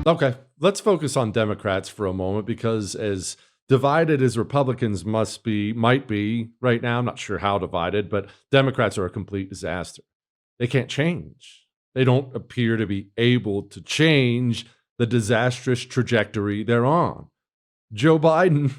Okay, let's focus on Democrats for a moment because as divided as Republicans might be right now, I'm not sure how divided, but Democrats are a complete disaster. They can't change. They don't appear to be able to change the disastrous trajectory they're on. Joe Biden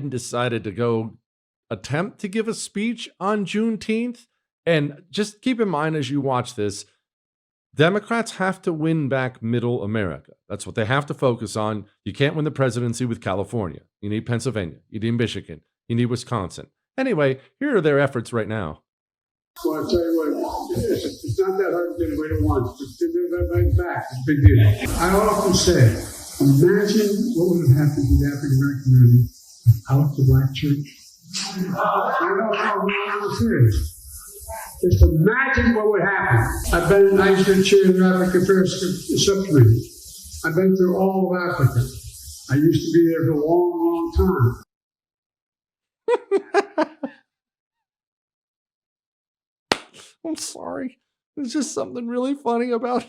decided to go attempt to give a speech on Juneteenth. And just keep in mind as you watch this, Democrats have to win back middle America. That's what they have to focus on. You can't win the presidency with California. You need Pennsylvania. You need Michigan. You need Wisconsin. Anyway, here are their efforts right now. Well, I'll tell you what, it's not that hard to get away at once. Just give everybody back. It's a big deal. I often say, imagine what would have happened to the African American community without the black church. I know how I'm serious. Just imagine what would happen. I used to chair the African Affairs Subcommittee. I've been through all of Africa. I used to be there for a long, long time. I'm sorry. There's just something really funny about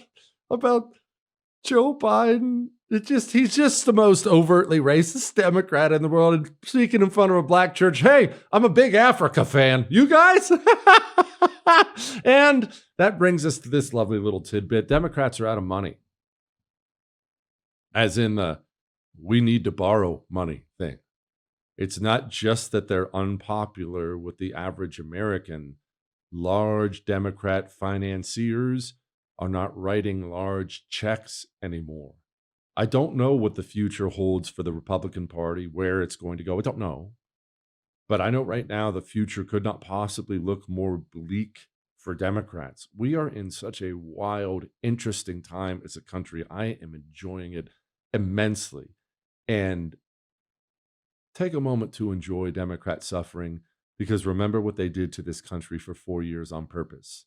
Joe Biden. He's just the most overtly racist Democrat in the world, and speaking in front of a black church. Hey, I'm a big Africa fan. You guys? And that brings us to this lovely little tidbit. Democrats are out of money. As in the we need to borrow money thing. It's not just that they're unpopular with the average American. Large Democrat financiers are not writing large checks anymore. I don't know what the future holds for the Republican Party, where it's going to go. I don't know. But I know right now the future could not possibly look more bleak for Democrats. We are in such a wild, interesting time as a country. I am enjoying it immensely. And take a moment to enjoy Democrat suffering, because remember what they did to this country for 4 years on purpose.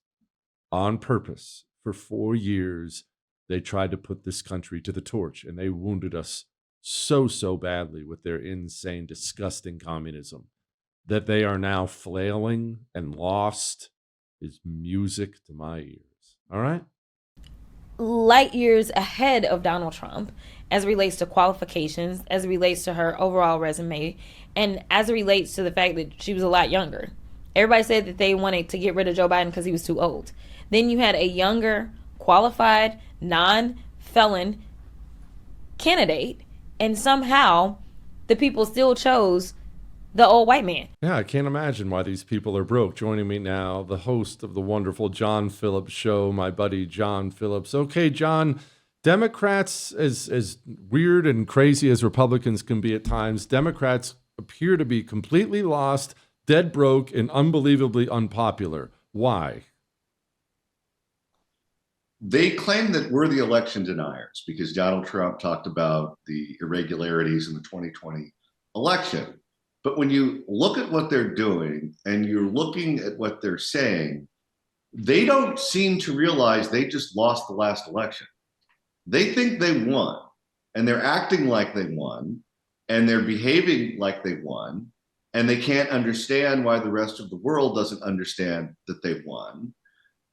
On purpose. For 4 years, they tried to put this country to the torch, and they wounded us so badly with their insane, disgusting communism that they are now flailing and lost is music to my ears. All right? Light years ahead of Donald Trump as it relates to qualifications, as it relates to her overall resume, and as it relates to the fact that she was a lot younger. Everybody said that they wanted to get rid of Joe Biden because he was too old. Then you had a younger, qualified, non-felon candidate, and somehow the people still chose the old white man. Yeah, I can't imagine why these people are broke. Joining me now, the host of the wonderful John Phillips show, my buddy John Phillips. Okay, John, Democrats, as weird and crazy as Republicans can be at times, Democrats appear to be completely lost, dead broke, and unbelievably unpopular. Why? They claim that we're the election deniers because Donald Trump talked about the irregularities in the 2020 election. But when you look at what they're doing and you're looking at what they're saying, they don't seem to realize they just lost the last election. They think they won, and they're acting like they won, and they're behaving like they won, and they can't understand why the rest of the world doesn't understand that they won.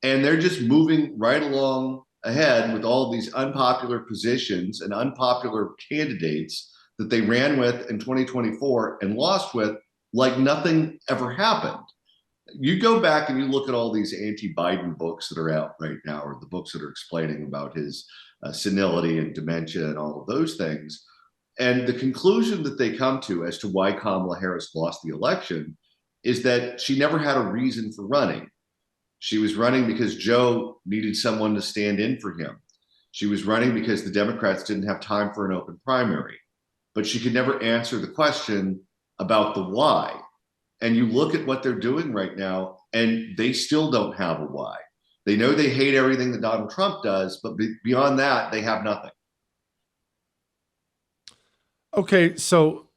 And they're just moving right along ahead with all these unpopular positions and unpopular candidates that they ran with in 2024 and lost with like nothing ever happened. You go back and you look at all these anti-Biden books that are out right now, or the books that are explaining about his senility and dementia and all of those things. And the conclusion that they come to as to why Kamala Harris lost the election is that she never had a reason for running. She was running because Joe needed someone to stand in for him. She was running because the Democrats didn't have time for an open primary. But she could never answer the question about the why. And you look at what they're doing right now, and they still don't have a why. They know they hate everything that Donald Trump does, but beyond that, they have nothing. Okay, so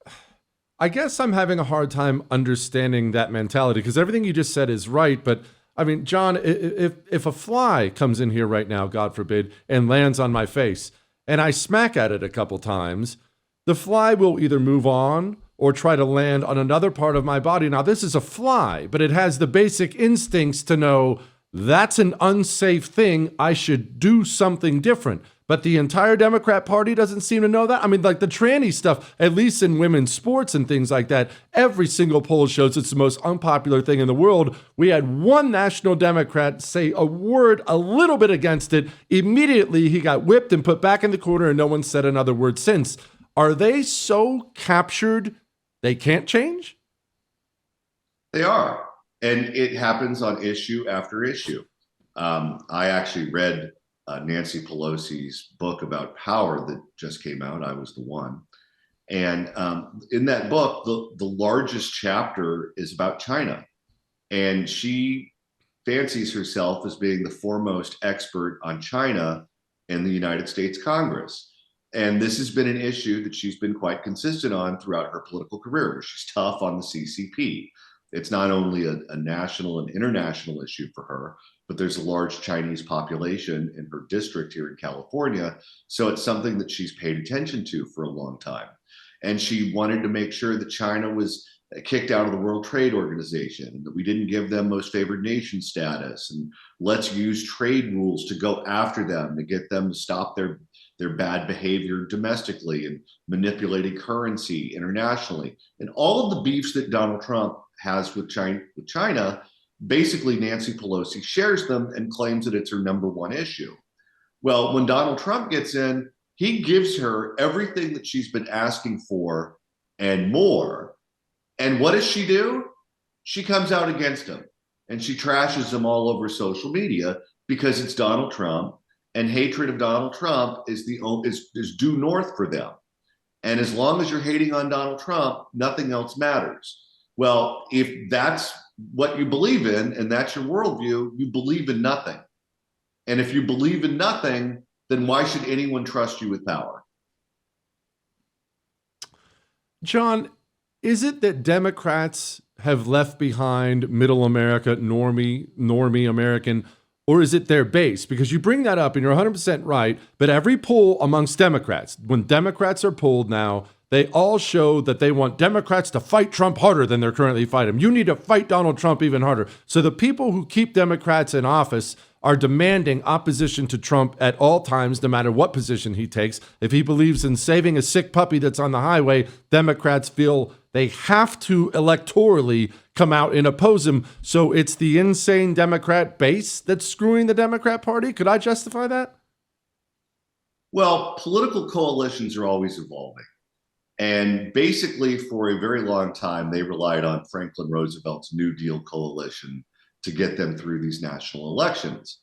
I guess I'm having a hard time understanding that mentality, because everything you just said is right. But I mean, John, if a fly comes in here right now, God forbid, and lands on my face, and I smack at it a couple times, the fly will either move on or try to land on another part of my body. Now, this is a fly, but it has the basic instincts to know that's an unsafe thing. I should do something different. But the entire Democrat Party doesn't seem to know that. I mean, like the tranny stuff, at least in women's sports and things like that, every single poll shows it's the most unpopular thing in the world. We had one national Democrat say a word a little bit against it. Immediately, he got whipped and put back in the corner, and no one said another word since. Are they so captured they can't change? They are. And it happens on issue after issue. I actually read Nancy Pelosi's book about power that just came out. I was the one. And in that book, the largest chapter is about China. And she fancies herself as being the foremost expert on China in the United States Congress. And this has been an issue that she's been quite consistent on throughout her political career, where she's tough on the CCP. It's not only a national and international issue for her, but there's a large Chinese population in her district here in California. So it's something that she's paid attention to for a long time. And she wanted to make sure that China was kicked out of the World Trade Organization, and that we didn't give them most favored nation status. And let's use trade rules to go after them, to get them to stop their bad behavior domestically and manipulating currency internationally. And all of the beefs that Donald Trump has with China, basically Nancy Pelosi shares them and claims that it's her number one issue. Well, when Donald Trump gets in, he gives her everything that she's been asking for and more. And what does she do? She comes out against him and she trashes him all over social media because it's Donald Trump, and hatred of Donald Trump is due north for them. And as long as you're hating on Donald Trump, nothing else matters. Well, if that's what you believe in and that's your worldview, you believe in nothing. And if you believe in nothing, then why should anyone trust you with power? John, is it that Democrats have left behind middle America, normie American, or is it their base? Because you bring that up and you're 100% right, but every poll amongst Democrats, when Democrats are polled now, they all show that they want Democrats to fight Trump harder than they're currently fighting him. You need to fight Donald Trump even harder. So the people who keep Democrats in office are demanding opposition to Trump at all times, no matter what position he takes. If he believes in saving a sick puppy that's on the highway, Democrats feel they have to electorally come out and oppose him. So it's the insane Democrat base that's screwing the Democrat Party. Could I justify that? Well, political coalitions are always evolving. And basically, for a very long time, they relied on Franklin Roosevelt's New Deal coalition to get them through these national elections.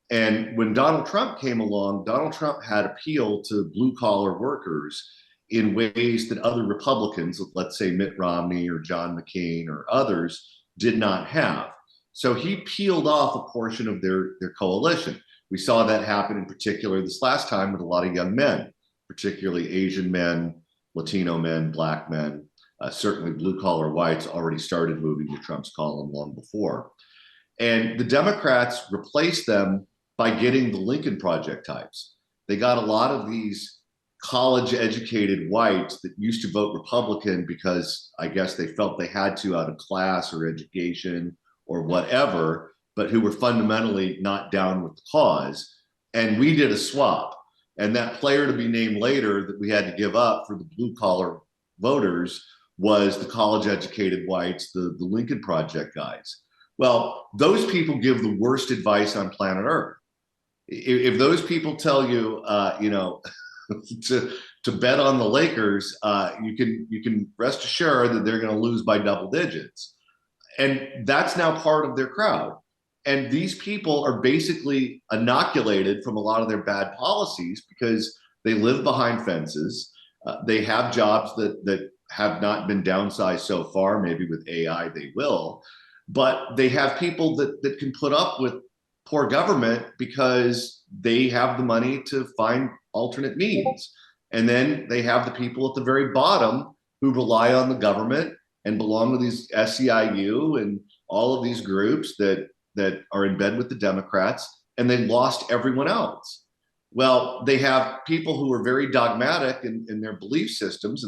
And when Donald Trump came along, Donald Trump had appealed to blue-collar workers in ways that other Republicans, let's say Mitt Romney or John McCain or others, did not have. So he peeled off a portion of their coalition. We saw that happen in particular this last time with a lot of young men, particularly Asian men, Latino men, black men, certainly blue-collar whites already started moving to Trump's column long before. And the Democrats replaced them by getting the Lincoln Project types. They got a lot of these college-educated whites that used to vote Republican because I guess they felt they had to out of class or education or whatever, but who were fundamentally not down with the cause. And we did a swap. And that player to be named later that we had to give up for the blue-collar voters was the college-educated whites, the Lincoln Project guys. Well, those people give the worst advice on planet Earth. If those people tell you, to bet on the Lakers, you can rest assured that they're going to lose by double digits, and that's now part of their crowd. And these people are basically inoculated from a lot of their bad policies because they live behind fences. They have jobs that have not been downsized so far. Maybe with AI they will. But they have people that can put up with poor government because they have the money to find alternate means. And then they have the people at the very bottom who rely on the government and belong to these SEIU and all of these groups that are in bed with the Democrats, and they lost everyone else. Well, they have people who are very dogmatic in their belief systems,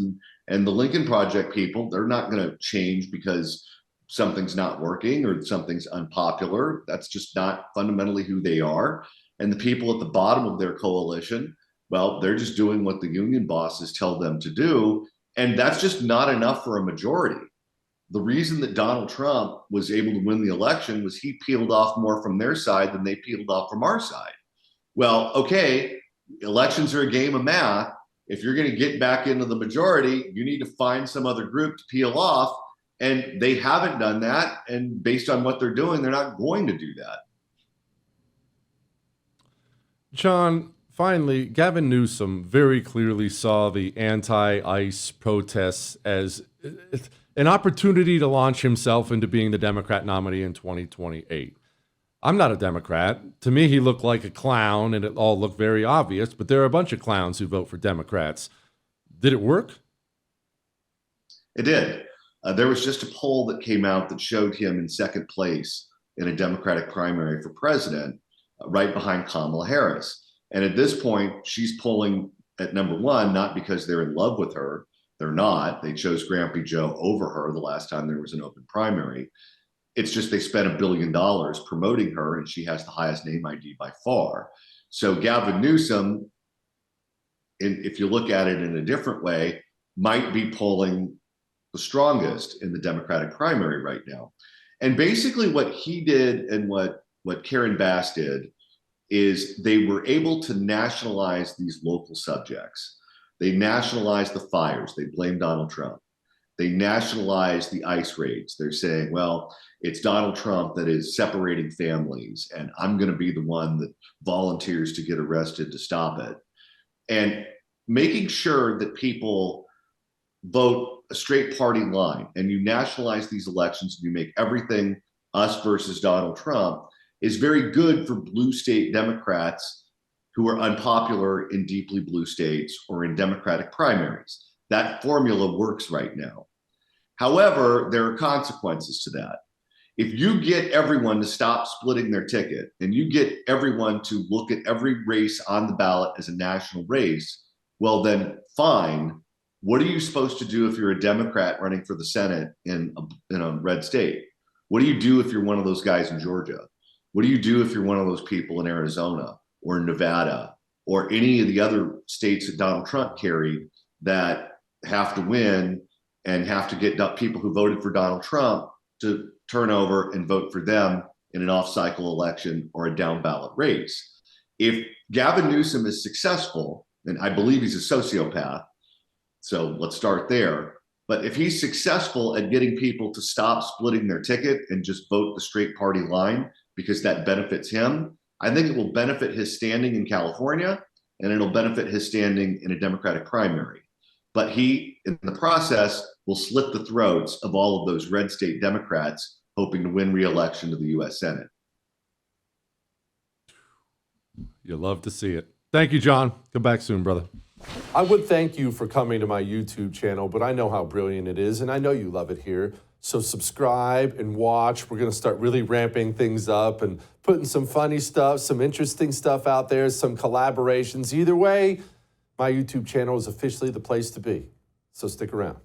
and the Lincoln Project people, they're not going to change because something's not working or something's unpopular. That's just not fundamentally who they are. And the people at the bottom of their coalition, well, they're just doing what the union bosses tell them to do. And that's just not enough for a majority. The reason that Donald Trump was able to win the election was he peeled off more from their side than they peeled off from our side. Well, okay, elections are a game of math. If you're going to get back into the majority, you need to find some other group to peel off. And they haven't done that. And based on what they're doing, they're not going to do that. John, finally, Gavin Newsom very clearly saw the anti-ICE protests as an opportunity to launch himself into being the Democrat nominee in 2028. I'm not a Democrat. To me, he looked like a clown, and it all looked very obvious, but there are a bunch of clowns who vote for Democrats. Did it work? It did. There was just a poll that came out that showed him in second place in a Democratic primary for president, right behind Kamala Harris. And at this point, she's polling at number one, not because they're in love with her. They're not. They chose Grampy Joe over her the last time there was an open primary. It's just they spent $1 billion promoting her, and she has the highest name ID by far. So Gavin Newsom, if you look at it in a different way, might be polling the strongest in the Democratic primary right now. And basically what he did and what Karen Bass did is they were able to nationalize these local subjects. They nationalized the fires. They blamed Donald Trump. They nationalized the ICE raids. They're saying, well, it's Donald Trump that is separating families, and I'm going to be the one that volunteers to get arrested to stop it. And making sure that people vote a straight party line, and you nationalize these elections and you make everything us versus Donald Trump, is very good for blue state Democrats who are unpopular in deeply blue states or in Democratic primaries. That formula works right now. However, there are consequences to that. If you get everyone to stop splitting their ticket and you get everyone to look at every race on the ballot as a national race, well, then fine. What are you supposed to do if you're a Democrat running for the Senate in a red state? What do you do if you're one of those guys in Georgia? What do you do if you're one of those people in Arizona or Nevada or any of the other states that Donald Trump carried that have to win and have to get people who voted for Donald Trump to turn over and vote for them in an off-cycle election or a down-ballot race? If Gavin Newsom is successful, and I believe he's a sociopath, so let's start there. But if he's successful at getting people to stop splitting their ticket and just vote the straight party line because that benefits him, I think it will benefit his standing in California, and it'll benefit his standing in a Democratic primary. But he, in the process, will slit the throats of all of those red state Democrats hoping to win re-election to the U.S. Senate. You love to see it. Thank you, John. Come back soon, brother. I would thank you for coming to my YouTube channel, but I know how brilliant it is, and I know you love it here. So subscribe and watch. We're going to start really ramping things up and putting some funny stuff, some interesting stuff out there, some collaborations. Either way, my YouTube channel is officially the place to be. So stick around.